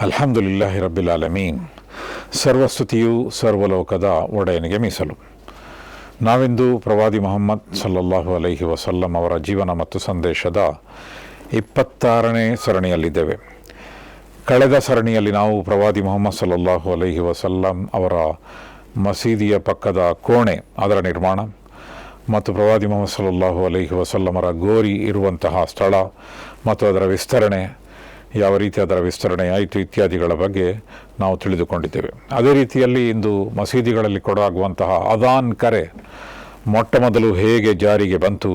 ಅಲ್ಹಮ್ದುಲಿಲ್ಲಾಹಿ ರಬ್ಬಿಲ್ ಆಲಮೀನ್. ಸರ್ವಸ್ತುತಿಯು ಸರ್ವಲೋಕದ ಒಡೆಯನಿಗೆ ಮೀಸಲು. ನಾವಿಂದು ಪ್ರವಾದಿ ಮುಹಮ್ಮದ್ ಸಲ್ಲಲ್ಲಾಹು ಅಲೈಹಿ ವಸಲ್ಲಂ ಅವರ ಜೀವನ ಮತ್ತು ಸಂದೇಶದ 26ನೇ ಸರಣಿಯಲ್ಲಿದ್ದೇವೆ. ಕಳೆದ ಸರಣಿಯಲ್ಲಿ ನಾವು ಪ್ರವಾದಿ ಮುಹಮ್ಮದ್ ಸಲ್ಲಲ್ಲಾಹು ಅಲೈಹಿ ವಸಲ್ಲಂ ಅವರ ಮಸೀದಿಯ ಪಕ್ಕದ ಕೋಣೆ, ಅದರ ನಿರ್ಮಾಣ ಮತ್ತು ಪ್ರವಾದಿ ಮುಹಮ್ಮದ್ ಸಲ್ಲಲ್ಲಾಹು ಅಲೈಹಿ ವಸಲ್ಲಮರ ಗೋರಿ ಇರುವಂತಹ ಸ್ಥಳ ಮತ್ತು ಅದರ ವಿಸ್ತರಣೆ, ಯಾವ ರೀತಿ ಅದರ ವಿಸ್ತರಣೆ ಆಯಿತು ಇತ್ಯಾದಿಗಳ ಬಗ್ಗೆ ನಾವು ತಿಳಿದುಕೊಂಡಿದ್ದೇವೆ. ಅದೇ ರೀತಿಯಲ್ಲಿ ಇಂದು ಮಸೀದಿಗಳಲ್ಲಿ ಕೊಡಾಗುವಂತಹ ಅದಾನ್ ಕರೆ ಮೊಟ್ಟ ಮೊದಲು ಹೇಗೆ ಜಾರಿಗೆ ಬಂತು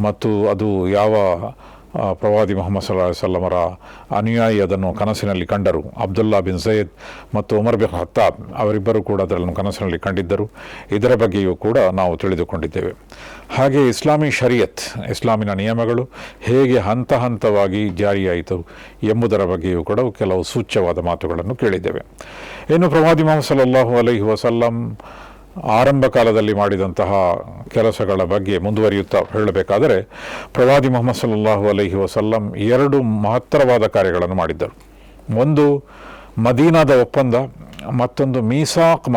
ಮತ್ತು ಅದು ಯಾವ ಪ್ರವಾದಿ ಮುಹಮ್ಮದ್ ಸಲ್ಲಲ್ಲಾಹು ಅಲೈಹಿ ವಸಲ್ಲಮರ ಅನುಯಾಯಿ ಅದನ್ನು ಕನಸಿನಲ್ಲಿ ಕಂಡರು. ಅಬ್ದುಲ್ಲಾ ಬಿನ್ ಝೈದ್ ಮತ್ತು ಉಮರ್ ಬಿನ್ ಖತ್ತಾಬ್ ಅವರಿಬ್ಬರು ಕೂಡ ಅದನ್ನು ಕನಸಿನಲ್ಲಿ ಕಂಡಿದ್ದರು. ಇದರ ಬಗ್ಗೆಯೂ ಕೂಡ ನಾವು ತಿಳಿದುಕೊಂಡಿದ್ದೇವೆ. ಹಾಗೆ ಇಸ್ಲಾಮಿ ಶರಿಯತ್, ಇಸ್ಲಾಮಿನ ನಿಯಮಗಳು ಹೇಗೆ ಹಂತ ಹಂತವಾಗಿ ಜಾರಿಯಾಯಿತು ಎಂಬುದರ ಬಗ್ಗೆಯೂ ಕೂಡ ಕೆಲವು ಸೂಚ್ಯವಾದ ಮಾತುಗಳನ್ನು ಕೇಳಿದ್ದೇವೆ. ಇನ್ನು ಪ್ರವಾದಿ ಮುಹಮ್ಮದ್ ಸಲ್ಲಲ್ಲಾಹು ಅಲೈಹಿ ವಸಲ್ಲಂ ಆರಂಭ ಕಾಲದಲ್ಲಿ ಮಾಡಿದಂತಹ ಕೆಲಸಗಳ ಬಗ್ಗೆ ಮುಂದುವರಿಯುತ್ತಾ ಹೇಳಬೇಕಾದರೆ, ಪ್ರವಾದಿ ಮುಹಮ್ಮದ್ ಸಲ್ಲಲ್ಲಾಹು ಅಲೈಹಿ ವಸಲ್ಲಂ 2 ಮಹತ್ತರವಾದ ಕಾರ್ಯಗಳನ್ನು ಮಾಡಿದ್ದರು. ಒಂದು ಮದೀನಾದ ಒಪ್ಪಂದ, ಮತ್ತೊಂದು ಮೀಸಾಕ್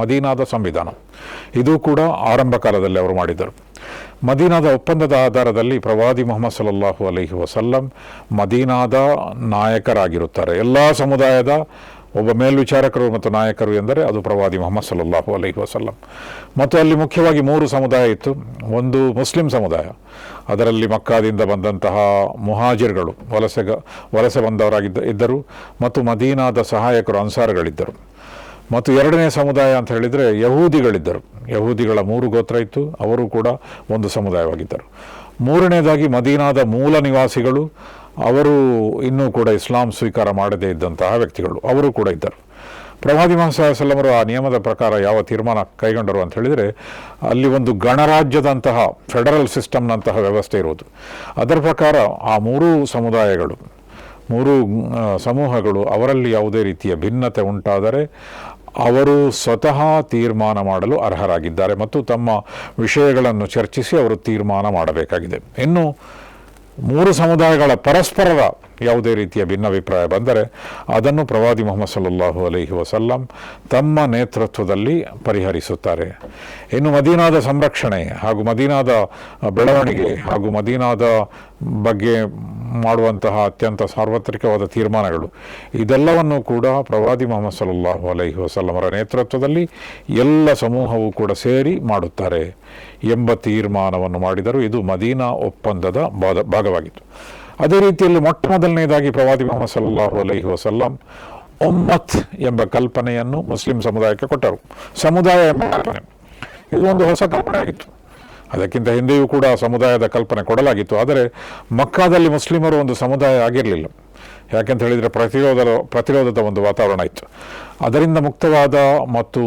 ಮದೀನಾದ ಸಂವಿಧಾನ. ಇದು ಕೂಡ ಆರಂಭ ಕಾಲದಲ್ಲಿ ಅವರು ಮಾಡಿದ್ದರು. ಮದೀನಾದ ಒಪ್ಪಂದದ ಆಧಾರದಲ್ಲಿ ಪ್ರವಾದಿ ಮುಹಮ್ಮದ್ ಸಲ್ಲಲ್ಲಾಹು ಅಲೈಹಿ ವಸಲ್ಲಂ ಮದೀನಾದ ನಾಯಕರಾಗಿರುತ್ತಾರೆ. ಎಲ್ಲ ಸಮುದಾಯದ ಒಬ್ಬ ಮೇಲ್ವಿಚಾರಕರು ಮತ್ತು ನಾಯಕರು ಎಂದರೆ ಅದು ಪ್ರವಾದಿ ಮುಹಮ್ಮದ್ ಸಲ್ಲಲ್ಲಾಹು ಅಲೈಹಿ ವಸಲ್ಲಂ. ಮತ್ತು ಅಲ್ಲಿ ಮುಖ್ಯವಾಗಿ 3 ಸಮುದಾಯ ಇತ್ತು. ಒಂದು ಮುಸ್ಲಿಂ ಸಮುದಾಯ, ಅದರಲ್ಲಿ ಮಕ್ಕಾದಿಂದ ಬಂದಂತಹ ಮುಹಾಜಿರ್ಗಳು, ವಲಸೆ ಇದ್ದರು ಮತ್ತು ಮದೀನಾದ ಸಹಾಯಕರು ಅನ್ಸಾರ್ಗಳಿದ್ದರು. ಮತ್ತು 2ನೇ ಸಮುದಾಯ ಅಂತ ಹೇಳಿದರೆ ಯಹೂದಿಗಳಿದ್ದರು. ಯಹೂದಿಗಳ 3 ಗೋತ್ರ ಇತ್ತು, ಅವರು ಕೂಡ ಒಂದು ಸಮುದಾಯವಾಗಿದ್ದರು. 3ನೇದಾಗಿ ಮದೀನಾದ ಮೂಲ ನಿವಾಸಿಗಳು, ಅವರು ಇನ್ನೂ ಕೂಡ ಇಸ್ಲಾಂ ಸ್ವೀಕಾರ ಮಾಡದೇ ಇದ್ದಂತಹ ವ್ಯಕ್ತಿಗಳು, ಅವರು ಕೂಡ ಇದ್ದರು. ಪ್ರವಾದಿ ಮುಹಮ್ಮದ್ ಸಲ್ಲಲ್ಲಾಹು ಅಲೈಹಿ ವಸಲ್ಲಂ ಆ ನಿಯಮದ ಪ್ರಕಾರ ಯಾವ ತೀರ್ಮಾನ ಕೈಗೊಂಡರು ಅಂತ ಹೇಳಿದರೆ, ಅಲ್ಲಿ ಒಂದು ಗಣರಾಜ್ಯದಂತಹ ಫೆಡರಲ್ ಸಿಸ್ಟಮ್ನಂತಹ ವ್ಯವಸ್ಥೆ ಇರುವುದು. ಅದರ ಪ್ರಕಾರ ಆ 3 ಸಮುದಾಯಗಳು, 3 ಸಮೂಹಗಳು, ಅವರಲ್ಲಿ ಯಾವುದೇ ರೀತಿಯ ಭಿನ್ನತೆ ಉಂಟಾದರೆ ಅವರು ಸ್ವತಃ ತೀರ್ಮಾನ ಮಾಡಲು ಅರ್ಹರಾಗಿದ್ದಾರೆ ಮತ್ತು ತಮ್ಮ ವಿಷಯಗಳನ್ನು ಚರ್ಚಿಸಿ ಅವರು ತೀರ್ಮಾನ ಮಾಡಬೇಕಾಗಿದೆ. ಇನ್ನು 3 ಸಮುದಾಯಗಳ ಪರಸ್ಪರರ ಯಾವುದೇ ರೀತಿಯ ಭಿನ್ನಾಭಿಪ್ರಾಯ ಬಂದರೆ ಅದನ್ನು ಪ್ರವಾದಿ ಮುಹಮ್ಮದ್ ಸಲ್ಲಲ್ಲಾಹು ಅಲೈಹಿ ವಸಲ್ಲಂ ತಮ್ಮ ನೇತೃತ್ವದಲ್ಲಿ ಪರಿಹರಿಸುತ್ತಾರೆ. ಇನ್ನು ಮದೀನಾದ ಸಂರಕ್ಷಣೆ ಹಾಗೂ ಮದೀನಾದ ಬೆಳವಣಿಗೆ ಹಾಗೂ ಮದೀನಾದ ಬಗ್ಗೆ ಮಾಡುವಂತಹ ಅತ್ಯಂತ ಸಾರ್ವತ್ರಿಕವಾದ ತೀರ್ಮಾನಗಳು, ಇದೆಲ್ಲವನ್ನು ಕೂಡ ಪ್ರವಾದಿ ಮುಹಮ್ಮದ್ ಸಲ್ಲಲ್ಲಾಹು ಅಲೈಹಿ ವಸಲ್ಲಮರ ನೇತೃತ್ವದಲ್ಲಿ ಎಲ್ಲ ಸಮೂಹವೂ ಕೂಡ ಸೇರಿ ಮಾಡುತ್ತಾರೆ ಎಂಬ ತೀರ್ಮಾನವನ್ನು ಮಾಡಿದರು. ಇದು ಮದೀನಾ ಒಪ್ಪಂದದ ಭಾಗವಾಗಿತ್ತು. ಅದೇ ರೀತಿಯಲ್ಲಿ ಮೊಟ್ಟ ಮೊದಲನೇದಾಗಿ ಪ್ರವಾದಿ ಮುಹಮ್ಮದ್ ಸಲ್ಲಲ್ಲಾಹು ಅಲೈಹಿ ವಸಲ್ಲಂ ಉಮ್ಮತ್ ಎಂಬ ಕಲ್ಪನೆಯನ್ನು ಮುಸ್ಲಿಂ ಸಮುದಾಯಕ್ಕೆ ಕೊಟ್ಟರು. ಸಮುದಾಯ ಎಂಬ ಕಲ್ಪನೆ ಇದು ಒಂದು ಹೊಸ ಕಲ್ಪನೆ ಆಗಿತ್ತು. ಅದಕ್ಕಿಂತ ಹಿಂದೆಯೂ ಕೂಡ ಸಮುದಾಯದ ಕಲ್ಪನೆ ಕೊಡಲಾಗಿತ್ತು. ಆದರೆ ಮಕ್ಕಾದಲ್ಲಿ ಮುಸ್ಲಿಮರು ಒಂದು ಸಮುದಾಯ ಆಗಿರಲಿಲ್ಲ. ಯಾಕೆಂತ ಹೇಳಿದರೆ ಪ್ರತಿರೋಧದ ಒಂದು ವಾತಾವರಣ ಇತ್ತು. ಅದರಿಂದ ಮುಕ್ತವಾದ ಮತ್ತು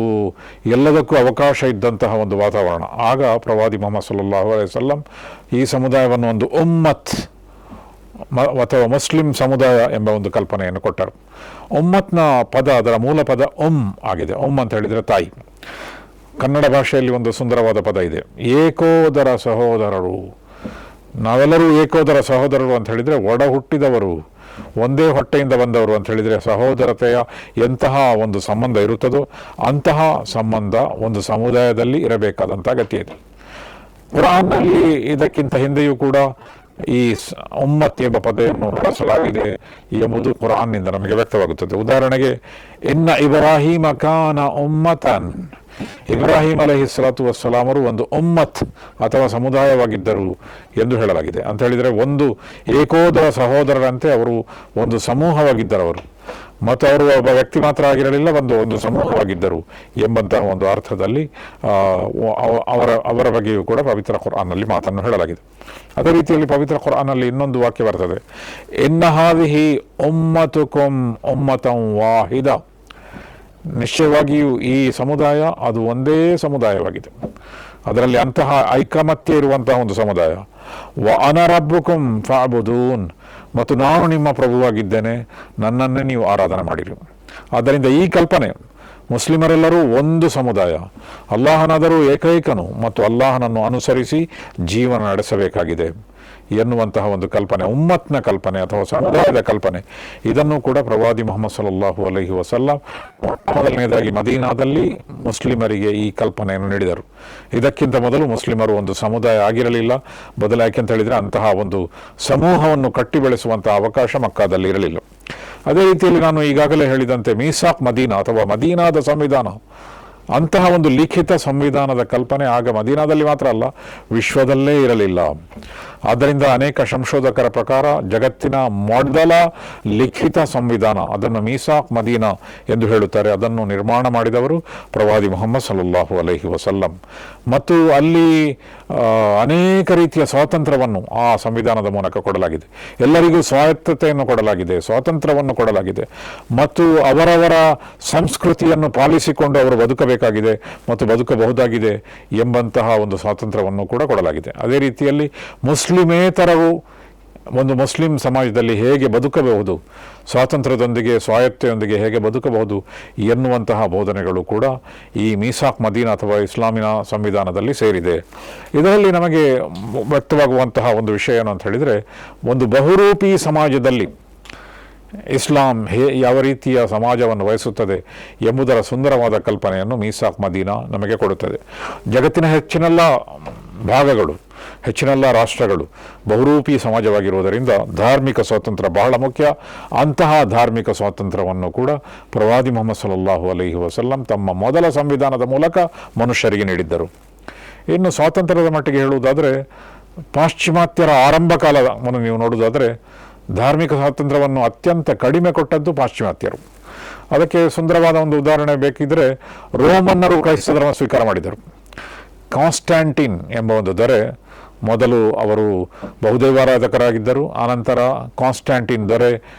ಎಲ್ಲದಕ್ಕೂ ಅವಕಾಶ ಇದ್ದಂತಹ ಒಂದು ವಾತಾವರಣ. ಆಗ ಪ್ರವಾದಿ ಮುಹಮ್ಮದ್ ಸಲ್ಲಲ್ಲಾಹು ಅಲೈಹಿ ವಸಲ್ಲಂ ಈ ಸಮುದಾಯವನ್ನು ಒಂದು ಉಮ್ಮತ್ ಅಥವಾ ಮುಸ್ಲಿಂ ಸಮುದಾಯ ಎಂಬ ಒಂದು ಕಲ್ಪನೆಯನ್ನು ಕೊಟ್ಟರು. ಉಮ್ಮತ್ನ ಪದ, ಅದರ ಮೂಲ ಪದ ಆಗಿದೆ. ಅಂತ ಹೇಳಿದರೆ ತಾಯಿ. ಕನ್ನಡ ಭಾಷೆಯಲ್ಲಿ ಒಂದು ಸುಂದರವಾದ ಪದ ಇದೆ, ಏಕೋದರ ಸಹೋದರರು. ನಾವೆಲ್ಲರೂ ಏಕೋದರ ಸಹೋದರರು ಅಂತ ಹೇಳಿದರೆ ಒಡ ಹುಟ್ಟಿದವರು, ಒಂದೇ ಹೊಟ್ಟೆಯಿಂದ ಬಂದವರು ಅಂತ ಹೇಳಿದರೆ ಸಹೋದರತೆಯ ಎಂತಹ ಒಂದು ಸಂಬಂಧ ಇರುತ್ತದೋ ಅಂತಹ ಸಂಬಂಧ ಒಂದು ಸಮುದಾಯದಲ್ಲಿ ಇರಬೇಕಾದಂಥ ಅಗತ್ಯ ಇದೆ. ಕುರಾನ್ನಲ್ಲಿ ಇದಕ್ಕಿಂತ ಹಿಂದೆಯೂ ಕೂಡ ಈ ಉಮ್ಮತ್ ಎಂಬ ಪದವನ್ನು ಬಳಸಲಾಗಿದೆ ಎಂಬುದು ಕುರಾನ್ನಿಂದ ನಮಗೆ ವ್ಯಕ್ತವಾಗುತ್ತದೆ. ಉದಾಹರಣೆಗೆ, ಇನ್ನ ಇಬ್ರಾಹಿಮ ಕಾನ ಉಮ್ಮತನ್, ಇಬ್ರಾಹಿಂ ಅಲೈಹಿಸ್ಸಲಾತು ವಸ್ಸಲಾಮರು ಒಂದು ಉಮ್ಮತ್ ಅಥವಾ ಸಮುದಾಯವಾಗಿದ್ದರು ಎಂದು ಹೇಳಲಾಗಿದೆ. ಅಂತ ಹೇಳಿದರೆ ಒಂದು ಏಕೋದರ ಸಹೋದರರಂತೆ ಅವರು ಒಂದು ಸಮೂಹವಾಗಿದ್ದರು ಅವರು, ಮತ್ತು ಅವರು ಒಬ್ಬ ವ್ಯಕ್ತಿ ಮಾತ್ರ ಆಗಿರಲಿಲ್ಲ, ಒಂದು ಸಮೂಹವಾಗಿದ್ದರು ಎಂಬಂತಹ ಒಂದು ಅರ್ಥದಲ್ಲಿ ಅವರ ಬಗ್ಗೆಯೂ ಕೂಡ ಪವಿತ್ರ ಕುರ್ಆನ್ನಲ್ಲಿ ಮಾತನ್ನು ಹೇಳಲಾಗಿದೆ. ಅದೇ ರೀತಿಯಲ್ಲಿ ಪವಿತ್ರ ಕುರ್ಆನ್ನಲ್ಲಿ ಇನ್ನೊಂದು ವಾಕ್ಯ ಬರ್ತದೆ, ಇನ್ನ ಹಾದಿಹಿ ಉಮ್ಮತುಕುಂ ಉಮ್ಮತಂ ವಾಹಿದ. ನಿಶ್ಚಯವಾಗಿಯೂ ಈ ಸಮುದಾಯ ಅದು ಒಂದೇ ಸಮುದಾಯವಾಗಿದೆ, ಅದರಲ್ಲಿ ಅಂತಹ ಐಕಮತ್ಯ ಇರುವಂತಹ ಒಂದು ಸಮುದಾಯ. ವ ಅನ ರಬ್ಬುಕುಂ ಫಅಬುದೂನ್, ಮತ್ತು ನಾನು ನಿಮ್ಮ ಪ್ರಭುವಾಗಿದ್ದೇನೆ, ನನ್ನನ್ನೇ ನೀವು ಆರಾಧನೆ ಮಾಡಿರಿ. ಆದ್ದರಿಂದ ಈ ಕಲ್ಪನೆ, ಮುಸ್ಲಿಮರೆಲ್ಲರೂ ಒಂದು ಸಮುದಾಯ, ಅಲ್ಲಾಹನಾದರೂ ಏಕೈಕನು ಮತ್ತು ಅಲ್ಲಾಹನನ್ನು ಅನುಸರಿಸಿ ಜೀವನ ನಡೆಸಬೇಕಾಗಿದೆ. ಎನ್ನುವಂತಹ ಒಂದು ಕಲ್ಪನೆ, ಉಮ್ಮತ್ನ ಕಲ್ಪನೆ ಅಥವಾ ಸಮುದಾಯದ ಕಲ್ಪನೆ, ಇದನ್ನು ಕೂಡ ಪ್ರವಾದಿ ಮುಹಮ್ಮದ್ ಸಲ್ಲಲ್ಲಾಹು ಅಲೈಹಿ ವಸಲ್ಲಂ ಮೊದಲನೇದಾಗಿ ಮದೀನಾದಲ್ಲಿ ಮುಸ್ಲಿಮರಿಗೆ ಈ ಕಲ್ಪನೆಯನ್ನು ನೀಡಿದರು. ಇದಕ್ಕಿಂತ ಮೊದಲು ಮುಸ್ಲಿಮರು ಒಂದು ಸಮುದಾಯ ಆಗಿರಲಿಲ್ಲ. ಬದಲು ಯಾಕೆ ಅಂತ ಹೇಳಿದರೆ ಅಂತಹ ಒಂದು ಸಮೂಹವನ್ನು ಕಟ್ಟಿ ಬೆಳೆಸುವಂತಹ ಅವಕಾಶ ಮಕ್ಕಾದಲ್ಲಿ ಇರಲಿಲ್ಲ. ಅದೇ ರೀತಿಯಲ್ಲಿ ನಾನು ಈಗಾಗಲೇ ಹೇಳಿದಂತೆ ಮೀಸಾಕ್ ಮದೀನಾ ಅಥವಾ ಮದೀನಾದ ಸಂವಿಧಾನ, ಅಂತಹ ಒಂದು ಲಿಖಿತ ಸಂವಿಧಾನದ ಕಲ್ಪನೆ ಆಗ ಮದೀನಾದಲ್ಲಿ ಮಾತ್ರ ಅಲ್ಲ, ವಿಶ್ವದಲ್ಲೇ ಇರಲಿಲ್ಲ. ಆದ್ದರಿಂದ ಅನೇಕ ಸಂಶೋಧಕರ ಪ್ರಕಾರ ಜಗತ್ತಿನ ಮೊದಲ ಲಿಖಿತ ಸಂವಿಧಾನ, ಅದನ್ನು ಮೀಸಾಕ್ ಮದೀನಾ ಎಂದು ಹೇಳುತ್ತಾರೆ, ಅದನ್ನು ನಿರ್ಮಾಣ ಮಾಡಿದವರು ಪ್ರವಾದಿ ಮುಹಮ್ಮದ್ ಸಲ್ಲಲ್ಲಾಹು ಅಲೈಹಿ ವಸಲ್ಲಂ. ಮತ್ತು ಅಲ್ಲಿ ಅನೇಕ ರೀತಿಯ ಸ್ವಾತಂತ್ರ್ಯವನ್ನು ಆ ಸಂವಿಧಾನದ ಮೂಲಕ ಕೊಡಲಾಗಿದೆ. ಎಲ್ಲರಿಗೂ ಸ್ವಾಯತ್ತತೆಯನ್ನು ಕೊಡಲಾಗಿದೆ, ಸ್ವಾತಂತ್ರ್ಯವನ್ನು ಕೊಡಲಾಗಿದೆ, ಮತ್ತು ಅವರವರ ಸಂಸ್ಕೃತಿಯನ್ನು ಪಾಲಿಸಿಕೊಂಡು ಅವರು ಬದುಕಬೇಕಾಗಿದೆ ಮತ್ತು ಬದುಕಬಹುದಾಗಿದೆ ಎಂಬಂತಹ ಒಂದು ಸ್ವಾತಂತ್ರ್ಯವನ್ನು ಕೂಡ ಕೊಡಲಾಗಿದೆ. ಅದೇ ರೀತಿಯಲ್ಲಿ ಮುಸ್ಲಿಮೇತರವು ಒಂದು ಮುಸ್ಲಿಂ ಸಮಾಜದಲ್ಲಿ ಹೇಗೆ ಬದುಕಬಹುದು, ಸ್ವಾತಂತ್ರ್ಯದೊಂದಿಗೆ ಸ್ವಾಯತ್ತೆಯೊಂದಿಗೆ ಹೇಗೆ ಬದುಕಬಹುದು ಎನ್ನುವಂತಹ ಬೋಧನೆಗಳು ಕೂಡ ಈ ಮೀಸಾಕ್ ಮದೀನಾ ಅಥವಾ ಇಸ್ಲಾಮಿನ ಸಂವಿಧಾನದಲ್ಲಿ ಸೇರಿದೆ. ಇದರಲ್ಲಿ ನಮಗೆ ವ್ಯಕ್ತವಾಗುವಂತಹ ಒಂದು ವಿಷಯ ಏನು ಅಂತ ಹೇಳಿದರೆ, ಒಂದು ಬಹುರೂಪಿ ಸಮಾಜದಲ್ಲಿ ಇಸ್ಲಾಂ ಯಾವ ರೀತಿಯ ಸಮಾಜವನ್ನು ವಹಿಸುತ್ತದೆ ಎಂಬುದರ ಸುಂದರವಾದ ಕಲ್ಪನೆಯನ್ನು ಮೀಸಾಕ್ ಮದೀನಾ ನಮಗೆ ಕೊಡುತ್ತದೆ. ಜಗತ್ತಿನ ಹೆಚ್ಚಿನೆಲ್ಲ ಭಾಗಗಳು, ಹೆಚ್ಚಿನೆಲ್ಲ ರಾಷ್ಟ್ರಗಳು ಬಹುರೂಪಿ ಸಮಾಜವಾಗಿರುವುದರಿಂದ ಧಾರ್ಮಿಕ ಸ್ವಾತಂತ್ರ್ಯ ಬಹಳ ಮುಖ್ಯ. ಅಂತಹ ಧಾರ್ಮಿಕ ಸ್ವಾತಂತ್ರ್ಯವನ್ನು ಕೂಡ ಪ್ರವಾದಿ ಮುಹಮ್ಮದ್ ಸಲ್ಲಲ್ಲಾಹು ಅಲೈಹಿ ವಸಲ್ಲಂ ತಮ್ಮ ಮೊದಲ ಸಂವಿಧಾನದ ಮೂಲಕ ಮನುಷ್ಯರಿಗೆ ನೀಡಿದ್ದರು. ಇನ್ನು ಸ್ವಾತಂತ್ರ್ಯದ ಮಟ್ಟಿಗೆ ಹೇಳುವುದಾದರೆ, ಪಾಶ್ಚಿಮಾತ್ಯರ ಆರಂಭ ಕಾಲವನ್ನು ನೀವು ನೋಡುವುದಾದರೆ ಧಾರ್ಮಿಕ ಸ್ವಾತಂತ್ರ್ಯವನ್ನು ಅತ್ಯಂತ ಕಡಿಮೆ ಕೊಟ್ಟದ್ದು ಪಾಶ್ಚಿಮಾತ್ಯರು. ಅದಕ್ಕೆ ಸುಂದರವಾದ ಒಂದು ಉದಾಹರಣೆ ಬೇಕಿದ್ದರೆ, ರೋಮನ್ನರು ಕ್ರೈಸ್ತ ಧರ್ಮ ಸ್ವೀಕಾರ ಮಾಡಿದರು. ಕಾನ್ಸ್ಟ್ಯಾಂಟಿನ್ ಎಂಬ ಒಂದು ದೊರೆ ಮೊದಲು ಅವರು ಬಹುದೈವಾರಾಧಕರಾಗಿದ್ದರು. ಆನಂತರ ಕಾನ್ಸ್ಟ್ಯಾಂಟಿನ್ ದೊರೆ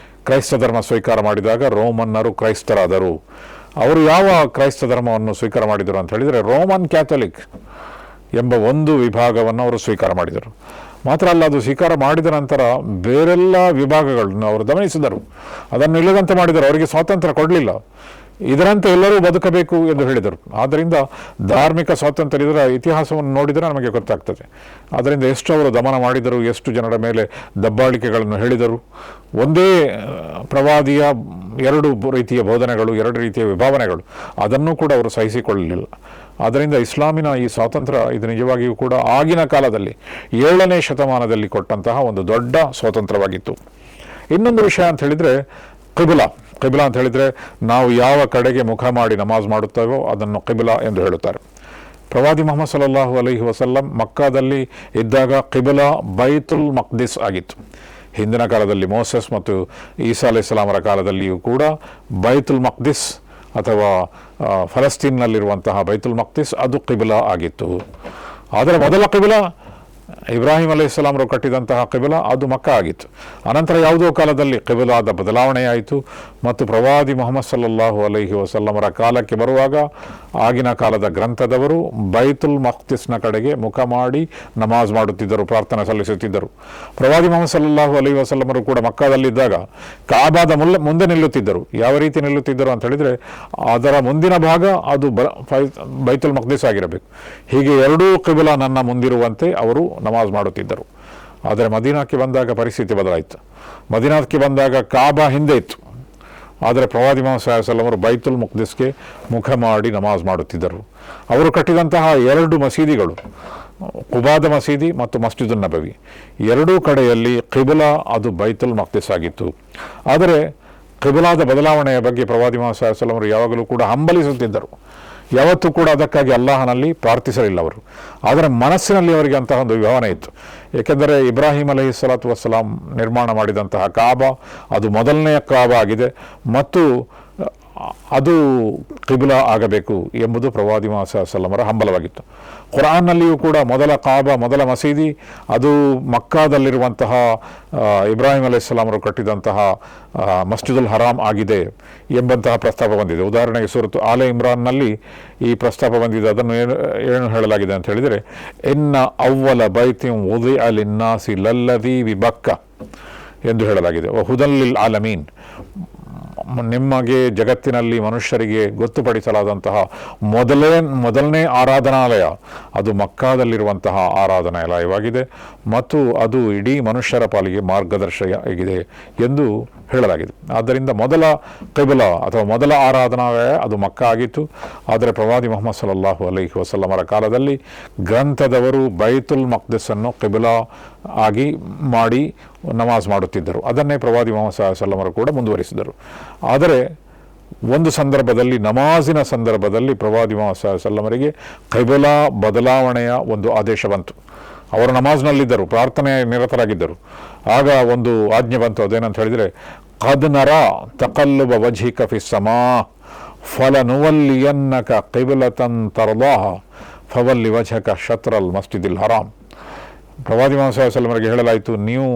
ಕ್ರೈಸ್ತ ಧರ್ಮ ಸ್ವೀಕಾರ ಮಾಡಿದಾಗ ರೋಮನ್ನರು ಕ್ರೈಸ್ತರಾದರು. ಅವರು ಯಾವ ಕ್ರೈಸ್ತ ಧರ್ಮವನ್ನು ಸ್ವೀಕಾರ ಮಾಡಿದರು ಅಂತ ಹೇಳಿದರೆ, ರೋಮನ್ ಕ್ಯಾಥಲಿಕ್ ಎಂಬ ಒಂದು ವಿಭಾಗವನ್ನು ಅವರು ಸ್ವೀಕಾರ ಮಾಡಿದರು. ಮಾತ್ರ ಅಲ್ಲ, ಅದು ಸ್ವೀಕಾರ ಮಾಡಿದ ನಂತರ ಬೇರೆಲ್ಲ ವಿಭಾಗಗಳನ್ನು ಅವರು ಗಮನಿಸಿದರು, ಅದನ್ನು ಇಲ್ಲದಂತೆ ಮಾಡಿದರು, ಅವರಿಗೆ ಸ್ವಾತಂತ್ರ್ಯ ಕೊಡಲಿಲ್ಲ. ಇದರಂತೆ ಎಲ್ಲರೂ ಬದುಕಬೇಕು ಎಂದು ಹೇಳಿದರು. ಆದ್ದರಿಂದ ಧಾರ್ಮಿಕ ಸ್ವಾತಂತ್ರ್ಯ ಇದರ ಇತಿಹಾಸವನ್ನು ನೋಡಿದರೆ ನಮಗೆ ಗೊತ್ತಾಗ್ತದೆ. ಆದ್ದರಿಂದ ಎಷ್ಟು ಅವರು ದಮನ ಮಾಡಿದರು, ಎಷ್ಟು ಜನರ ಮೇಲೆ ದಬ್ಬಾಳಿಕೆಗಳನ್ನು ಹೇಳಿದರು. ಒಂದೇ ಪ್ರವಾದಿಯ ಎರಡು ರೀತಿಯ ಬೋಧನೆಗಳು, ಎರಡು ರೀತಿಯ ವಿಭಾವನೆಗಳು, ಅದನ್ನು ಕೂಡ ಅವರು ಸಹಿಸಿಕೊಳ್ಳಲಿಲ್ಲ. ಆದ್ದರಿಂದ ಇಸ್ಲಾಮಿನ ಈ ಸ್ವಾತಂತ್ರ್ಯ ಇದು ನಿಜವಾಗಿಯೂ ಕೂಡ ಆಗಿನ ಕಾಲದಲ್ಲಿ 7ನೇ ಶತಮಾನದಲ್ಲಿ ಕೊಟ್ಟಂತಹ ಒಂದು ದೊಡ್ಡ ಸ್ವಾತಂತ್ರ್ಯವಾಗಿತ್ತು. ಇನ್ನೊಂದು ವಿಷಯ ಅಂತ ಹೇಳಿದರೆ ಕಿಬ್ಲಾ ಅಂತ ಹೇಳಿದರೆ, ನಾವು ಯಾವ ಕಡೆಗೆ ಮುಖ ಮಾಡಿ ನಮಾಜ್ ಮಾಡುತ್ತೇವೋ ಅದನ್ನು ಕಿಬ್ಲಾ ಎಂದು ಹೇಳುತ್ತಾರೆ. ಪ್ರವಾದಿ ಮುಹಮ್ಮದ್ ಸಲ್ಲಲ್ಲಾಹು ಅಲೈಹಿ ವಸಲ್ಲಂ ಮಕ್ಕಾದಲ್ಲಿ ಇದ್ದಾಗ ಕಿಬ್ಲಾ ಬೈತುಲ್ ಮಕ್ದಿಸ್ ಆಗಿತ್ತು. ಹಿಂದಿನ ಕಾಲದಲ್ಲಿ ಮೋಸೆಸ್ ಮತ್ತು ಈಸಾ ಅಲೈಹಿಸ್ಸಲಾಮರ ಕಾಲದಲ್ಲಿಯೂ ಕೂಡ ಬೈತುಲ್ ಮಕ್ದಿಸ್ ಅಥವಾ ಫಲಸ್ತೀನ್ನಲ್ಲಿರುವಂತಹ ಬೈತುಲ್ ಮಕ್ದಿಸ್ ಅದು ಕಿಬ್ಲಾ ಆಗಿತ್ತು. ಆದರೆ ಮೊದಲ ಕಿಬ್ಲಾ ಇಬ್ರಾಹಿಂ ಅಲೈಹಿಸ್ಸಲಾಮರು ಕಟ್ಟಿದಂತಹ ಕಿಬ್ಲಾ ಅದು ಮಕ್ಕ ಆಗಿತ್ತು. ಅನಂತರ ಯಾವುದೋ ಕಾಲದಲ್ಲಿ ಕಿಬ್ಲಾದ ಬದಲಾವಣೆಯಾಯಿತು ಮತ್ತು ಪ್ರವಾದಿ ಮುಹಮ್ಮದ್ ಸಲ್ಲಲ್ಲಾಹು ಅಲೈಹಿ ವಸಲ್ಲಮರ ಕಾಲಕ್ಕೆ ಬರುವಾಗ ಆಗಿನ ಕಾಲದ ಗ್ರಂಥದವರು ಬೈತುಲ್ ಮಕ್ದಿಸ್ನ ಕಡೆಗೆ ಮುಖ ಮಾಡಿ ನಮಾಜ್ ಮಾಡುತ್ತಿದ್ದರು, ಪ್ರಾರ್ಥನೆ ಸಲ್ಲಿಸುತ್ತಿದ್ದರು. ಪ್ರವಾದಿ ಮುಹಮ್ಮದ್ ಸಲ್ಲಲ್ಲಾಹು ಅಲೈಹಿ ವಸಲ್ಲಮರು ಕೂಡ ಮಕ್ಕಾದಲ್ಲಿದ್ದಾಗ ಕಾಬಾದ ಮುಂದೆ ನಿಲ್ಲುತ್ತಿದ್ದರು. ಯಾವ ರೀತಿ ನಿಲ್ಲುತ್ತಿದ್ದರು ಅಂತ ಹೇಳಿದರೆ, ಅದರ ಮುಂದಿನ ಭಾಗ ಅದು ಬೈತುಲ್ ಮಕ್ದಿಸ್ ಆಗಿರಬೇಕು. ಹೀಗೆ ಎರಡೂ ಕಿಬ್ಲಾ ನನ್ನ ಮುಂದಿರುವಂತೆ ಅವರು ನಮಾಜ್ ಮಾಡುತ್ತಿದ್ದರು. ಆದರೆ ಮದೀನಾಕ್ಕೆ ಬಂದಾಗ ಪರಿಸ್ಥಿತಿ ಬದಲಾಯಿತು. ಮದೀನಾಕ್ಕೆ ಬಂದಾಗ ಕಾಬಾ ಹಿಂದೆ ಇತ್ತು. ಆದರೆ ಪ್ರವಾದಿ ಮುಹಮ್ಮದ್ ಸಲ್ಲಲ್ಲಾಹು ಅಲೈಹಿ ವಸಲ್ಲಂ ಅವರು ಬೈತುಲ್ ಮುಕ್ದಿಸ್ಗೆ ಮುಖ ಮಾಡಿ ನಮಾಜ್ ಮಾಡುತ್ತಿದ್ದರು. ಅವರು ಕಟ್ಟಿದಂತಹ 2 ಮಸೀದಿಗಳು, ಕುಬಾದ ಮಸೀದಿ ಮತ್ತು ಮಸ್ಜಿದುನ್ ನಬವಿ, ಎರಡೂ ಕಡೆಯಲ್ಲಿ ಕಿಬ್ಲಾ ಅದು ಬೈತುಲ್ ಮಕ್ದಿಸ್ ಆಗಿತ್ತು. ಆದರೆ ಕಿಬ್ಲಾದ ಬದಲಾವಣೆಯ ಬಗ್ಗೆ ಪ್ರವಾದಿ ಮುಹಮ್ಮದ್ ಸಲ್ಲಲ್ಲಾಹು ಅಲೈಹಿ ವಸಲ್ಲಂ ಅವರು ಯಾವಾಗಲೂ ಕೂಡ ಹಂಬಲಿಸುತ್ತಿದ್ದರು. ಯಾವತ್ತೂ ಕೂಡ ಅದಕ್ಕಾಗಿ ಅಲ್ಲಾಹನಲ್ಲಿ ಪ್ರಾರ್ಥಿಸಲಿಲ್ಲ ಅವರು. ಆದರೆ ಮನಸ್ಸಿನಲ್ಲಿ ಅವರಿಗೆ ಅಂತಹ ಒಂದು ಭಾವನೆ ಇತ್ತು. ಏಕೆಂದರೆ ಇಬ್ರಾಹಿಂ ಅಲೈಹಿಸ್ಸಲಾತು ವಸ್ಸಲಾಂ ನಿರ್ಮಾಣ ಮಾಡಿದಂತಹ ಕಾಬಾ ಅದು ಮೊದಲನೆಯ ಕಾಬಾ ಆಗಿದೆ ಮತ್ತು ಅದು ಕಿಬ್ಲಾ ಆಗಬೇಕು ಎಂಬುದು ಪ್ರವಾದಿ ಮುಹಮ್ಮದ್ ಸಲ್ಲಲ್ಲಾಹು ಅಲೈಹಿ ವಸಲ್ಲಮರ ಹಂಬಲವಾಗಿತ್ತು. ಕುರಾನ್ನಲ್ಲಿಯೂ ಕೂಡ ಮೊದಲ ಕಾಬಾ, ಮೊದಲ ಮಸೀದಿ ಅದು ಮಕ್ಕಾದಲ್ಲಿರುವಂತಹ ಇಬ್ರಾಹಿಂ ಅಲೈಹಿಸ್ಸಲಾಮರು ಕಟ್ಟಿದಂತಹ ಮಸ್ಜಿದುಲ್ ಹರಾಮ್ ಆಗಿದೆ ಎಂಬಂತಹ ಪ್ರಸ್ತಾಪ ಬಂದಿದೆ. ಉದಾಹರಣೆಗೆ ಸೂರತ್ ಆಲೆ ಇಮ್ರಾನ್ನಲ್ಲಿ ಈ ಪ್ರಸ್ತಾಪ ಬಂದಿದೆ. ಅದನ್ನು ಏನು ಹೇಳಲಾಗಿದೆ ಅಂತ ಹೇಳಿದರೆ, ಇನ್ನ ಅವ್ವಲ ಬೈತಿಂ ಉದಿಅ ಲಿನ್ನಾಸಿ ಲಲ್ಲದಿ ಬಿಬಕ್ಕ ಎಂದು ಹೇಳಲಾಗಿದೆ. ಹುದನ್ ಲಿಲ್ ಆಲಮೀನ್, ನಿಮಗೆ ಜಗತ್ತಿನಲ್ಲಿ ಮನುಷ್ಯರಿಗೆ ಗೊತ್ತುಪಡಿಸಲಾದಂತಹ ಮೊದಲನೇ ಆರಾಧನಾಲಯ ಅದು ಮಕ್ಕಾದಲ್ಲಿರುವಂತಹ ಆರಾಧನಾಲಯವಾಗಿದೆ ಮತ್ತು ಅದು ಇಡೀ ಮನುಷ್ಯರ ಪಾಲಿಗೆ ಮಾರ್ಗದರ್ಶಿಯಾಗಿದೆ ಎಂದು ಹೇಳಲಾಗಿದೆ. ಆದ್ದರಿಂದ ಮೊದಲ ಕಿಬ್ಲಾ ಅಥವಾ ಮೊದಲ ಆರಾಧನಾಲಯ ಅದು ಮಕ್ಕಾ ಆಗಿತ್ತು. ಆದರೆ ಪ್ರವಾದಿ ಮುಹಮ್ಮದ್ ಸಲ್ಲಲ್ಲಾಹು ಅಲೈಹಿ ವಸಲ್ಲಮರ ಕಾಲದಲ್ಲಿ ಗ್ರಂಥದವರು ಬೈತುಲ್ ಮಕ್ದಸನ್ನು ಕಿಬ್ಲಾ ಆಗಿ ಮಾಡಿ ನಮಾಜ್ ಮಾಡುತ್ತಿದ್ದರು. ಅದನ್ನೇ ಪ್ರವಾದಿ ಮುಹಮ್ಮದ್ ಸಲ್ಲಲ್ಲಾಹು ಅಲೈಹಿ ವಸಲ್ಲಮರು ಕೂಡ ಮುಂದುವರಿಸಿದರು. ಆದರೆ ಒಂದು ಸಂದರ್ಭದಲ್ಲಿ ನಮಾಜಿನ ಸಂದರ್ಭದಲ್ಲಿ ಪ್ರವಾದಿ ಮುಹಮ್ಮದ್ ಸಲ್ಲಲ್ಲಾಹು ಅಲೈಹಿ ವಸಲ್ಲಮರಿಗೆ ಕಿಬ್ಲಾ ಬದಲಾವಣೆಯ ಒಂದು ಆದೇಶ ಬಂತು. ಅವರು ನಮಾಜ್ನಲ್ಲಿದ್ದರು, ಪ್ರಾರ್ಥನೆ ನಿರತರಾಗಿದ್ದರು. ಆಗ ಒಂದು ಆಜ್ಞೆ ಬಂತು. ಅದೇನಂತ ಹೇಳಿದರೆ, ಕದ್ ನರಾ ತಕಲ್ಲುಬ ವಜ್ಹಿಕ ಫಿ ಸಮಾ ಫಲನುವಲ್ಲಿಯನ್ನಕ ಕಿಬ್ಲತನ್ ತರ್ದಾಹ ಫವಲ್ಲಿ ವಜ್ಹಕ ಶತ್ರಲ್ ಮಸ್ಜಿದಿಲ್ ಹರಾಮ್. ಪ್ರವಾದಿ ಮುಹಮ್ಮದ್ ಸಲ್ಲಲ್ಲಾಹು ಅಲೈಹಿ ವಸಲ್ಲಮರಿಗೆ ಹೇಳಲಾಯಿತು, ನೀವು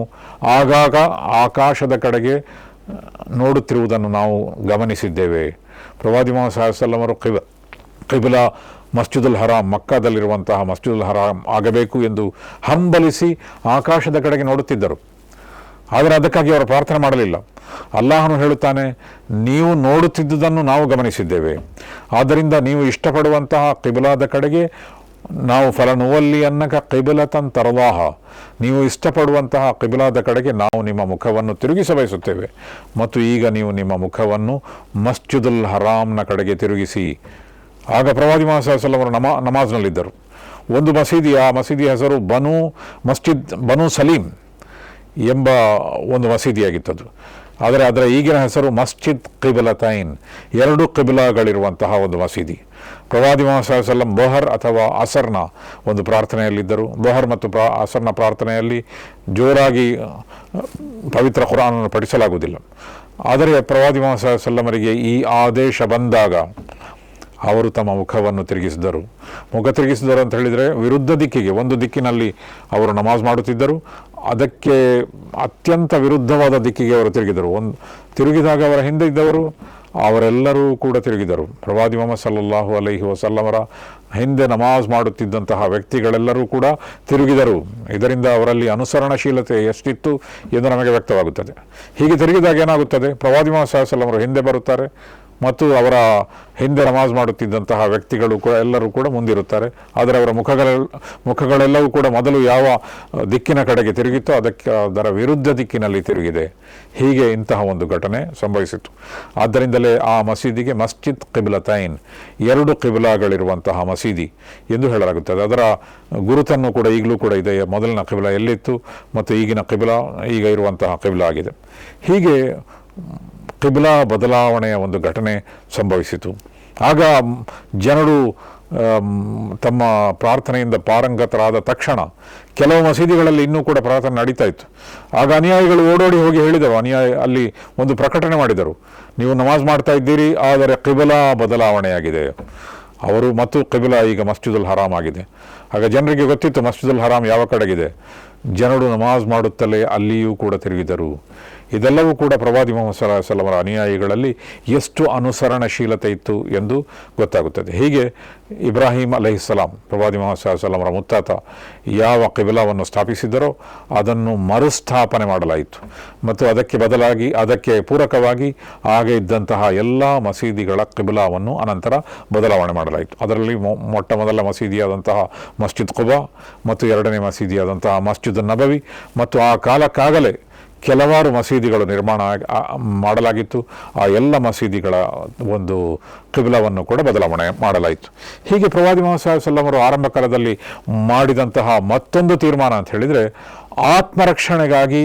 ಆಗಾಗ ಆಕಾಶದ ಕಡೆಗೆ ನೋಡುತ್ತಿರುವುದನ್ನು ನಾವು ಗಮನಿಸಿದ್ದೇವೆ. ಪ್ರವಾದಿ ಮುಹಮ್ಮದ್ ಸಲ್ಲಲ್ಲಾಹು ಅಲೈಹಿ ವಸಲ್ಲಮರು ಕಿಬ್ಲಾ ಮಸ್ಜಿದುಲ್ ಹರಾಮ್, ಮಕ್ಕಾದಲ್ಲಿರುವಂತಹ ಮಸ್ಜಿದುಲ್ ಹರಾಮ್ ಆಗಬೇಕು ಎಂದು ಹಂಬಲಿಸಿ ಆಕಾಶದ ಕಡೆಗೆ ನೋಡುತ್ತಿದ್ದರು. ಆದರೆ ಅದಕ್ಕಾಗಿ ಅವರು ಪ್ರಾರ್ಥನೆ ಮಾಡಲಿಲ್ಲ. ಅಲ್ಲಾಹನು ಹೇಳುತ್ತಾನೆ, ನೀವು ನೋಡುತ್ತಿದ್ದುದನ್ನು ನಾವು ಗಮನಿಸಿದ್ದೇವೆ, ಆದ್ದರಿಂದ ನೀವು ಇಷ್ಟಪಡುವಂತಹ ಕಿಬ್ಲಾದ ಕಡೆಗೆ ನಾವು ಫಲನುವಲ್ಲಿ ಅನ್ನಕ ಕಿಬ್ಲತನ್ ತರ್ದಾಹ, ನೀವು ಇಷ್ಟಪಡುವಂತಹ ಕಿಬ್ಲಾದ ಕಡೆಗೆ ನಾವು ನಿಮ್ಮ ಮುಖವನ್ನು ತಿರುಗಿಸ ಬಯಸುತ್ತೇವೆ ಮತ್ತು ಈಗ ನೀವು ನಿಮ್ಮ ಮುಖವನ್ನು ಮಸ್ಜಿದುಲ್ ಹರಾಮ್ನ ಕಡೆಗೆ ತಿರುಗಿಸಿ. ಆಗ ಪ್ರವಾದಿ ಮುಹಮ್ಮದ್ ಸಲ್ಲಲ್ಲಾಹು ಅಲೈಹಿ ವಸಲ್ಲಂ ನಮಾಜ್ನಲ್ಲಿದ್ದರು. ಒಂದು ಮಸೀದಿ, ಆ ಮಸೀದಿಯ ಹೆಸರು ಬನು ಸಲೀಂ ಎಂಬ ಒಂದು ಮಸೀದಿಯಾಗಿತ್ತದು. ಆದರೆ ಅದರ ಈಗಿನ ಹೆಸರು ಮಸ್ಜಿದ್ ಕಿಬ್ಲತೈನ್, ಎರಡು ಕಿಬ್ಲಾಗಳಿರುವಂತಹ ಒಂದು ಮಸೀದಿ. ಪ್ರವಾದಿ ಮುಹಮ್ಮದ್ ಸಲ್ಲಲ್ಲಾಹು ಅಲೈಹಿ ವಸಲ್ಲಂ ಬೊಹರ್ ಅಥವಾ ಅಸರ್ನ ಒಂದು ಪ್ರಾರ್ಥನೆಯಲ್ಲಿದ್ದರು. ಬೊಹರ್ ಮತ್ತು ಅಸರ್ನ ಪ್ರಾರ್ಥನೆಯಲ್ಲಿ ಜೋರಾಗಿ ಪವಿತ್ರ ಕುರಾನನ್ನು ಪಠಿಸಲಾಗುವುದಿಲ್ಲ. ಆದರೆ ಪ್ರವಾದಿ ಮುಹಮ್ಮದ್ ಸಲ್ಲಲ್ಲಾಹು ಅಲೈಹಿ ವಸಲ್ಲಮರಿಗೆ ಈ ಆದೇಶ ಬಂದಾಗ ಅವರು ತಮ್ಮ ಮುಖವನ್ನು ತಿರುಗಿಸಿದರು. ಮುಖ ತಿರುಗಿಸಿದರು ಅಂತ ಹೇಳಿದರೆ ವಿರುದ್ಧ ದಿಕ್ಕಿಗೆ, ಒಂದು ದಿಕ್ಕಿನಲ್ಲಿ ಅವರು ನಮಾಜ್ ಮಾಡುತ್ತಿದ್ದರು, ಅದಕ್ಕೆ ಅತ್ಯಂತ ವಿರುದ್ಧವಾದ ದಿಕ್ಕಿಗೆ ಅವರು ತಿರುಗಿದಾಗ ಅವರ ಹಿಂದೆ ಇದ್ದವರು ಅವರೆಲ್ಲರೂ ಕೂಡ ತಿರುಗಿದರು. ಪ್ರವಾದಿ ಮುಹಮ್ಮದ್ ಸಲ್ಲಲ್ಲಾಹು ಅಲೈಹಿ ವಸಲ್ಲಮರ ಹಿಂದೆ ನಮಾಜ್ ಮಾಡುತ್ತಿದ್ದಂತಹ ವ್ಯಕ್ತಿಗಳೆಲ್ಲರೂ ಕೂಡ ತಿರುಗಿದರು. ಇದರಿಂದ ಅವರಲ್ಲಿ ಅನುಸರಣಶೀಲತೆ ಎಷ್ಟಿತ್ತು ಎಂದು ನಮಗೆ ವ್ಯಕ್ತವಾಗುತ್ತದೆ. ಹೀಗೆ ತಿರುಗಿದಾಗ ಏನಾಗುತ್ತದೆ, ಪ್ರವಾದಿ ಮುಹಮ್ಮದ್ ಸಲ್ಲಲ್ಲಾಹು ಅಲೈಹಿ ವಸಲ್ಲಮರು ಹಿಂದೆ ಬರುತ್ತಾರೆ ಮತ್ತು ಅವರ ಹಿಂದೆ ನಮಾಜ್ ಮಾಡುತ್ತಿದ್ದಂತಹ ವ್ಯಕ್ತಿಗಳು ಕೂಡ ಎಲ್ಲರೂ ಕೂಡ ಮುಂದಿರುತ್ತಾರೆ. ಆದರೆ ಅವರ ಮುಖಗಳೆಲ್ಲವೂ ಕೂಡ ಮೊದಲು ಯಾವ ದಿಕ್ಕಿನ ಕಡೆಗೆ ತಿರುಗಿತ್ತೋ ಅದರ ವಿರುದ್ಧ ದಿಕ್ಕಿನಲ್ಲಿ ತಿರುಗಿದೆ. ಹೀಗೆ ಇಂತಹ ಒಂದು ಘಟನೆ ಸಂಭವಿಸಿತು. ಆದ್ದರಿಂದಲೇ ಆ ಮಸೀದಿಗೆ ಮಸ್ಜಿದ್ ಕಿಬ್ಲತೈನ್, ಎರಡು ಕಿಬ್ಲಾಗಳಿರುವಂತಹ ಮಸೀದಿ ಎಂದು ಹೇಳಲಾಗುತ್ತದೆ. ಅದರ ಗುರುತನ್ನು ಕೂಡ ಈಗಲೂ ಕೂಡ ಇದೆ. ಮೊದಲಿನ ಕಿಬ್ಲಾ ಎಲ್ಲಿತ್ತು ಮತ್ತು ಈಗಿನ ಕಿಬ್ಲಾ ಈಗ ಇರುವಂತಹ ಕಿಬ್ಲಾ ಆಗಿದೆ. ಹೀಗೆ ಕಿಬ್ಲಾ ಬದಲಾವಣೆಯ ಒಂದು ಘಟನೆ ಸಂಭವಿಸಿತು. ಆಗ ಜನರು ತಮ್ಮ ಪ್ರಾರ್ಥನೆಯಿಂದ ಪಾರಂಗತರಾದ ತಕ್ಷಣ ಕೆಲವು ಮಸೀದಿಗಳಲ್ಲಿ ಇನ್ನೂ ಕೂಡ ಪ್ರಾರ್ಥನೆ ನಡೀತಾ ಇತ್ತು. ಆಗ ಅನುಯಾಯಿಗಳು ಓಡೋಡಿ ಹೋಗಿ ಹೇಳಿದರು, ಅಲ್ಲಿ ಒಂದು ಪ್ರಕಟಣೆ ಮಾಡಿದರು, ನೀವು ನಮಾಜ್ ಮಾಡ್ತಾ ಇದ್ದೀರಿ, ಆದರೆ ಕಿಬ್ಲಾ ಬದಲಾವಣೆಯಾಗಿದೆ. ಅವರು ಮತ್ತು ಕಿಬ್ಲಾ ಈಗ ಮಸ್ಜಿದುಲ್ ಹರಾಮ್ ಆಗಿದೆ. ಆಗ ಜನರಿಗೆ ಗೊತ್ತಿತ್ತು ಮಸ್ಜಿದುಲ್ ಹರಾಮ್ ಯಾವ ಕಡೆಗಿದೆ. ಜನರು ನಮಾಜ್ ಮಾಡುತ್ತಲೇ ಅಲ್ಲಿಯೂ ಕೂಡ ತಿರುಗಿದರು. ಇದೆಲ್ಲವೂ ಕೂಡ ಪ್ರವಾದಿ ಮುಹಮ್ಮದ್ ಸಲ್ಲಲ್ಲಾಹು ಅಲೈಹಿ ವಸಲ್ಲಮರ ಅನುಯಾಯಿಗಳಲ್ಲಿ ಎಷ್ಟು ಅನುಸರಣಶೀಲತೆ ಇತ್ತು ಎಂದು ಗೊತ್ತಾಗುತ್ತದೆ. ಹೀಗೆ ಇಬ್ರಾಹಿಂ ಅಲೈಹಿಸ್ಸಲಾಂ, ಪ್ರವಾದಿ ಮುಹಮ್ಮದ್ ಸಲ್ಲಲ್ಲಾಹು ಅಲೈಹಿ ವಸಲ್ಲಮರ ಮುತ್ತಾತ, ಯಾವ ಕಿಬ್ಲಾವನ್ನು ಸ್ಥಾಪಿಸಿದರೋ ಅದನ್ನು ಮರುಸ್ಥಾಪನೆ ಮಾಡಲಾಯಿತು ಮತ್ತು ಅದಕ್ಕೆ ಬದಲಾಗಿ, ಅದಕ್ಕೆ ಪೂರಕವಾಗಿ ಆಗ ಇದ್ದಂತಹ ಎಲ್ಲ ಮಸೀದಿಗಳ ಕಿಬ್ಲಾವನ್ನು ಅನಂತರ ಬದಲಾವಣೆ ಮಾಡಲಾಯಿತು. ಅದರಲ್ಲಿ ಮೊಟ್ಟ ಮೊದಲ ಮಸೀದಿಯಾದಂತಹ ಮಸ್ಜಿದ್ ಕುಬಾ ಮತ್ತು ಎರಡನೇ ಮಸೀದಿಯಾದಂತಹ ಮಸ್ಜಿದ್ ನಬವಿ ಮತ್ತು ಆ ಕಾಲಕ್ಕಾಗಲೇ ಕೆಲವಾರು ಮಸೀದಿಗಳು ನಿರ್ಮಾಣ ಮಾಡಲಾಗಿತ್ತು. ಆ ಎಲ್ಲ ಮಸೀದಿಗಳ ಒಂದು ಕಿಬ್ಲಾವನ್ನು ಕೂಡ ಬದಲಾವಣೆ ಮಾಡಲಾಯಿತು. ಹೀಗೆ ಪ್ರವಾದಿ ಮುಹಮ್ಮದ್ ಸಲ್ಲಲ್ಲಾಹು ಅಲೈಹಿ ವಸಲ್ಲಮರು ಆರಂಭ ಕಾಲದಲ್ಲಿ ಮಾಡಿದಂತಹ ಮತ್ತೊಂದು ತೀರ್ಮಾನ ಅಂತ ಹೇಳಿದರೆ, ಆತ್ಮರಕ್ಷಣೆಗಾಗಿ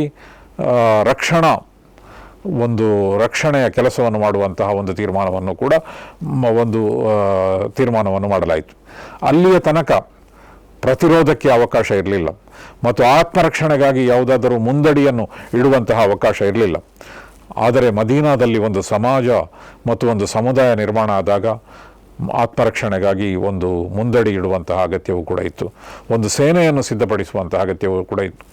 ರಕ್ಷಣೆಯ ಕೆಲಸವನ್ನು ಮಾಡುವಂತಹ ಒಂದು ತೀರ್ಮಾನವನ್ನು ಮಾಡಲಾಯಿತು. ಅಲ್ಲಿಯ ತನಕ ಪ್ರತಿರೋಧಕ್ಕೆ ಅವಕಾಶ ಇರಲಿಲ್ಲ ಮತ್ತು ಆತ್ಮರಕ್ಷಣೆಗಾಗಿ ಯಾವುದಾದರೂ ಮುಂದಡಿಯನ್ನು ಇಡುವಂತಹ ಅವಕಾಶ ಇರಲಿಲ್ಲ. ಆದರೆ ಮದೀನಾದಲ್ಲಿ ಒಂದು ಸಮಾಜ ಮತ್ತು ಒಂದು ಸಮುದಾಯ ನಿರ್ಮಾಣ ಆದಾಗ ಆತ್ಮರಕ್ಷಣೆಗಾಗಿ ಒಂದು ಮುಂದಡಿ ಇಡುವಂತಹ ಅಗತ್ಯವೂ ಕೂಡ ಇತ್ತು. ಒಂದು ಸೇನೆಯನ್ನು ಸಿದ್ಧಪಡಿಸುವಂತಹ ಅಗತ್ಯವೂ ಕೂಡ ಇತ್ತು.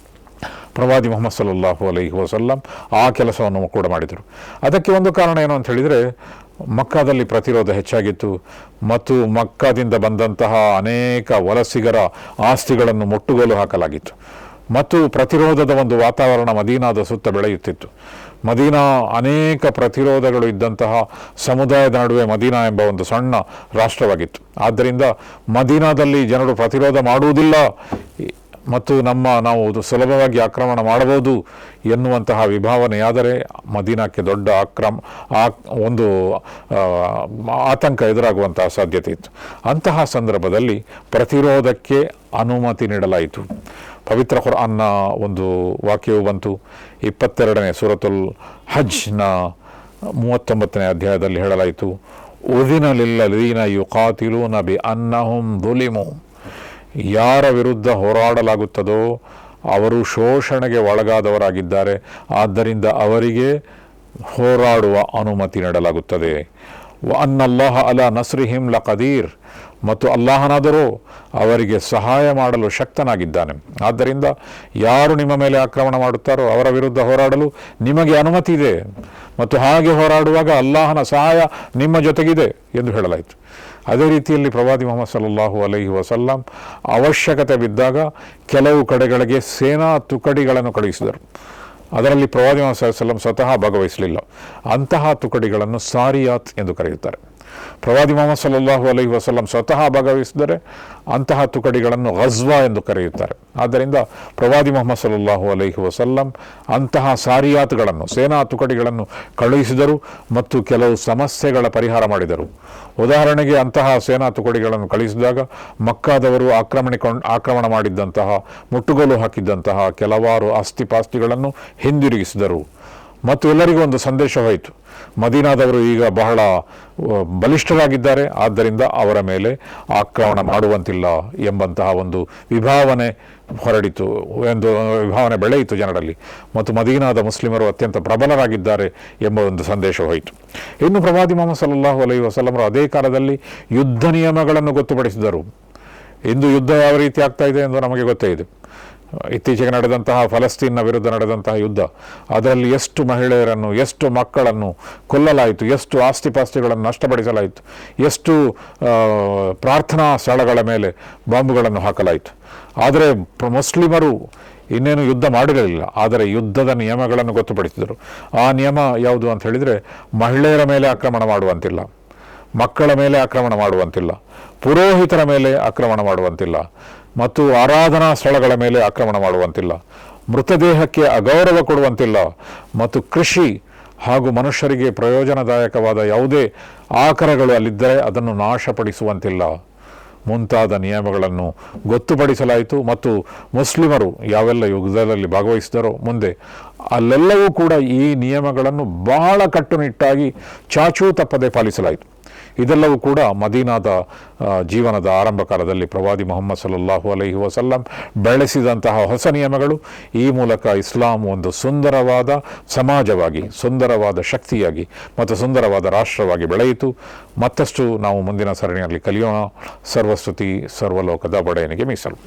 ಪ್ರವಾದಿ ಮುಹಮ್ಮದ್ ಸಲ್ಲಲ್ಲಾಹು ಅಲೈಹಿ ವಸಲ್ಲಂ ಆ ಕೆಲಸವನ್ನು ಕೂಡ ಮಾಡಿದರು. ಅದಕ್ಕೆ ಒಂದು ಕಾರಣ ಏನು ಅಂತ ಹೇಳಿದರೆ, ಮಕ್ಕಾದಲ್ಲಿ ಪ್ರತಿರೋಧ ಹೆಚ್ಚಾಗಿತ್ತು ಮತ್ತು ಮಕ್ಕಾದಿಂದ ಬಂದಂತಹ ಅನೇಕ ವಲಸಿಗರ ಆಸ್ತಿಗಳನ್ನು ಮುಟ್ಟುಗೋಲು ಹಾಕಲಾಗಿತ್ತು ಮತ್ತು ಪ್ರತಿರೋಧದ ಒಂದು ವಾತಾವರಣ ಮದೀನಾದ ಸುತ್ತ ಬೆಳೆಯುತ್ತಿತ್ತು. ಮದೀನಾ ಅನೇಕ ಪ್ರತಿರೋಧಗಳು ಇದ್ದಂತಹ ಸಮುದಾಯದ ನಡುವೆ ಮದೀನಾ ಎಂಬ ಒಂದು ಸಣ್ಣ ರಾಷ್ಟ್ರವಾಗಿತ್ತು. ಆದ್ದರಿಂದ ಮದೀನಾದಲ್ಲಿ ಜನರು ಪ್ರತಿರೋಧ ಮಾಡುವುದಿಲ್ಲ ಮತ್ತು ನಾವು ಸುಲಭವಾಗಿ ಆಕ್ರಮಣ ಮಾಡಬಹುದು ಎನ್ನುವಂತಹ ವಿಭಾವನೆಯಾದರೆ ಮದೀನಾಕ್ಕೆ ದೊಡ್ಡ ಒಂದು ಆತಂಕ ಎದುರಾಗುವಂತಹ ಸಾಧ್ಯತೆ ಇತ್ತು. ಅಂತಹ ಸಂದರ್ಭದಲ್ಲಿ ಪ್ರತಿರೋಧಕ್ಕೆ ಅನುಮತಿ ನೀಡಲಾಯಿತು. ಪವಿತ್ರ ಕುರ್ಆನ್ನ ಒಂದು ವಾಕ್ಯವು ಬಂತು. 22ನೇ ಸೂರತುಲ್ ಹಜ್ನ 39ನೇ ಅಧ್ಯಾಯದಲ್ಲಿ ಹೇಳಲಾಯಿತು, ಉದಿನ ಲಿಲ್ಲದೀನ ಯುಕಾತಿಲೂನ ಬಿ ಅನ್ನಹುಂ ದುಲಿಮು. ಯಾರ ವಿರುದ್ಧ ಹೋರಾಡಲಾಗುತ್ತದೋ ಅವರು ಶೋಷಣೆಗೆ ಒಳಗಾದವರಾಗಿದ್ದಾರೆ, ಆದ್ದರಿಂದ ಅವರಿಗೆ ಹೋರಾಡುವ ಅನುಮತಿ ನೀಡಲಾಗುತ್ತದೆ. ಅನ್ನಲ್ಲಾಹ ಅಲಾ ನಸ್ರಿಹಿಂ ಲಕದೀರ್, ಮತ್ತು ಅಲ್ಲಾಹನಾದರೂ ಅವರಿಗೆ ಸಹಾಯ ಮಾಡಲು ಶಕ್ತನಾಗಿದ್ದಾನೆ. ಆದ್ದರಿಂದ ಯಾರು ನಿಮ್ಮ ಮೇಲೆ ಆಕ್ರಮಣ ಮಾಡುತ್ತಾರೋ ಅವರ ವಿರುದ್ಧ ಹೋರಾಡಲು ನಿಮಗೆ ಅನುಮತಿ ಇದೆ, ಮತ್ತು ಹಾಗೆ ಹೋರಾಡುವಾಗ ಅಲ್ಲಾಹನ ಸಹಾಯ ನಿಮ್ಮ ಜೊತೆಗಿದೆ ಎಂದು ಹೇಳಲಾಯಿತು. ಅದೇ ರೀತಿಯಲ್ಲಿ ಪ್ರವಾದಿ ಮುಹಮ್ಮದ್ ಸಲ್ಲಲ್ಲಾಹು ಅಲೈಹಿ ವಸಲ್ಲಂ ಅವಶ್ಯಕತೆ ಬಿದ್ದಾಗ ಕೆಲವು ಕಡೆಗಳಿಗೆ ಸೇನಾ ತುಕಡಿಗಳನ್ನು ಕಳುಹಿಸಿದರು. ಅದರಲ್ಲಿ ಪ್ರವಾದಿ ಮುಹಮ್ಮದ್ ಸಲ್ಲಲ್ಲಾಹು ಅಲೈಹಿ ವಸಲ್ಲಂ ಸ್ವತಃ ಭಾಗವಹಿಸಲಿಲ್ಲ. ಅಂತಹ ತುಕಡಿಗಳನ್ನು ಸಾರಿಯಾತ್ ಎಂದು ಕರೆಯುತ್ತಾರೆ. ಪ್ರವಾದಿ ಮುಹಮ್ಮದ್ ಸಲ್ಲಲ್ಲಾಹು ಅಲೈಹಿ ವಸಲ್ಲಂ ಸ್ವತಃ ಭಾಗವಹಿಸಿದರೆ ಅಂತಹ ತುಕಡಿಗಳನ್ನು ಗಜ್ವಾ ಎಂದು ಕರೆಯುತ್ತಾರೆ. ಆದ್ದರಿಂದ ಪ್ರವಾದಿ ಮುಹಮ್ಮದ್ ಸಲ್ಲಲ್ಲಾಹು ಅಲೈಹಿ ವಸಲ್ಲಂ ಅಂತಹ ಸಾರಿಯಾತ್ಗಳನ್ನು, ಸೇನಾ ತುಕಡಿಗಳನ್ನು ಕಳುಹಿಸಿದರು ಮತ್ತು ಕೆಲವು ಸಮಸ್ಯೆಗಳ ಪರಿಹಾರ ಮಾಡಿದರು. ಉದಾಹರಣೆಗೆ ಅಂತಹ ಸೇನಾ ತುಕಡಿಗಳನ್ನು ಕಳುಹಿಸಿದಾಗ ಮಕ್ಕಾದವರು ಆಕ್ರಮಣ ಮಾಡಿದ್ದಂತಹ, ಮುಟ್ಟುಗೋಲು ಹಾಕಿದ್ದಂತಹ ಕೆಲವಾರು ಆಸ್ತಿಪಾಸ್ತಿಗಳನ್ನು ಹಿಂದಿರುಗಿಸಿದರು. ಮತ್ತು ಎಲ್ಲರಿಗೂ ಒಂದು ಸಂದೇಶ ಹೋಯಿತು, ಮದೀನಾದವರು ಈಗ ಬಹಳ ಬಲಿಷ್ಠರಾಗಿದ್ದಾರೆ, ಆದ್ದರಿಂದ ಅವರ ಮೇಲೆ ಆಕ್ರಮಣ ಮಾಡುವಂತಿಲ್ಲ ಎಂಬಂತಹ ಒಂದು ವಿಭಾವನೆ ಬೆಳೆಯಿತು ಜನರಲ್ಲಿ. ಮತ್ತು ಮದೀನಾದ ಮುಸ್ಲಿಮರು ಅತ್ಯಂತ ಪ್ರಬಲರಾಗಿದ್ದಾರೆ ಎಂಬ ಒಂದು ಸಂದೇಶ ಹೋಯಿತು. ಇನ್ನು ಪ್ರವಾದಿ ಮುಹಮ್ಮದ್ ಸಲ್ಲಲ್ಲಾಹು ಅಲೈಹಿ ವಸಲ್ಲಮರು ಅದೇ ಕಾಲದಲ್ಲಿ ಯುದ್ಧ ನಿಯಮಗಳನ್ನು ಗೊತ್ತುಪಡಿಸಿದರು. ಇಂದು ಯುದ್ಧ ಯಾವ ರೀತಿ ಆಗ್ತಾ ಇದೆ ಎಂದು ನಮಗೆ ಗೊತ್ತೇ ಇದೆ. ಇತ್ತೀಚೆಗೆ ನಡೆದಂತಹ ಫಲಸ್ತೀನ್ನ ವಿರುದ್ಧ ನಡೆದಂತಹ ಯುದ್ಧ, ಅದರಲ್ಲಿ ಎಷ್ಟು ಮಹಿಳೆಯರನ್ನು, ಎಷ್ಟು ಮಕ್ಕಳನ್ನು ಕೊಲ್ಲಲಾಯಿತು, ಎಷ್ಟು ಆಸ್ತಿಪಾಸ್ತಿಗಳನ್ನು ನಷ್ಟಪಡಿಸಲಾಯಿತು, ಎಷ್ಟು ಪ್ರಾರ್ಥನಾ ಸ್ಥಳಗಳ ಮೇಲೆ ಬಾಂಬುಗಳನ್ನು ಹಾಕಲಾಯಿತು. ಆದರೆ ಮುಸ್ಲಿಮರು ಇನ್ನೇನು ಯುದ್ಧ ಮಾಡಿರಲಿಲ್ಲ, ಆದರೆ ಯುದ್ಧದ ನಿಯಮಗಳನ್ನು ಗೊತ್ತುಪಡಿಸಿದರು. ಆ ನಿಯಮ ಯಾವುದು ಅಂತ ಹೇಳಿದರೆ, ಮಹಿಳೆಯರ ಮೇಲೆ ಆಕ್ರಮಣ ಮಾಡುವಂತಿಲ್ಲ, ಮಕ್ಕಳ ಮೇಲೆ ಆಕ್ರಮಣ ಮಾಡುವಂತಿಲ್ಲ, ಪುರೋಹಿತರ ಮೇಲೆ ಆಕ್ರಮಣ ಮಾಡುವಂತಿಲ್ಲ, ಮತ್ತು ಆರಾಧನಾ ಸ್ಥಳಗಳ ಮೇಲೆ ಆಕ್ರಮಣ ಮಾಡುವಂತಿಲ್ಲ, ಮೃತದೇಹಕ್ಕೆ ಅಗೌರವ ಕೊಡುವಂತಿಲ್ಲ, ಮತ್ತು ಕೃಷಿ ಹಾಗೂ ಮನುಷ್ಯರಿಗೆ ಪ್ರಯೋಜನದಾಯಕವಾದ ಯಾವುದೇ ಆಕರಗಳು ಅಲ್ಲಿದ್ದರೆ ಅದನ್ನು ನಾಶಪಡಿಸುವಂತಿಲ್ಲ ಮುಂತಾದ ನಿಯಮಗಳನ್ನು ಗೊತ್ತುಪಡಿಸಲಾಯಿತು. ಮತ್ತು ಮುಸ್ಲಿಮರು ಯಾವೆಲ್ಲ ಯುದ್ಧದಲ್ಲಿ ಭಾಗವಹಿಸಿದರೋ ಮುಂದೆ ಅಲ್ಲೆಲ್ಲವೂ ಕೂಡ ಈ ನಿಯಮಗಳನ್ನು ಬಹಳ ಕಟ್ಟುನಿಟ್ಟಾಗಿ ಚಾಚೂ ತಪ್ಪದೆ ಪಾಲಿಸಲಾಯಿತು. ಇದೆಲ್ಲವೂ ಕೂಡ ಮದೀನಾದ ಜೀವನದ ಆರಂಭ ಕಾಲದಲ್ಲಿ ಪ್ರವಾದಿ ಮುಹಮ್ಮದ್ ಸಲ್ಲಲ್ಲಾಹು ಅಲೈಹಿ ವಸಲ್ಲಂ ಬೆಳೆಸಿದಂತಹ ಹೊಸ ನಿಯಮಗಳು. ಈ ಮೂಲಕ ಇಸ್ಲಾಂ ಒಂದು ಸುಂದರವಾದ ಸಮಾಜವಾಗಿ, ಸುಂದರವಾದ ಶಕ್ತಿಯಾಗಿ ಮತ್ತು ಸುಂದರವಾದ ರಾಷ್ಟ್ರವಾಗಿ ಬೆಳೆಯಿತು. ಮತ್ತಷ್ಟು ನಾವು ಮುಂದಿನ ಸರಣಿಯಲ್ಲಿ ಕಲಿಯೋಣ. ಸರ್ವಸ್ತುತಿ ಸರ್ವಲೋಕದ ಒಡೆಯನಿಗೆ ಮೀಸಲು.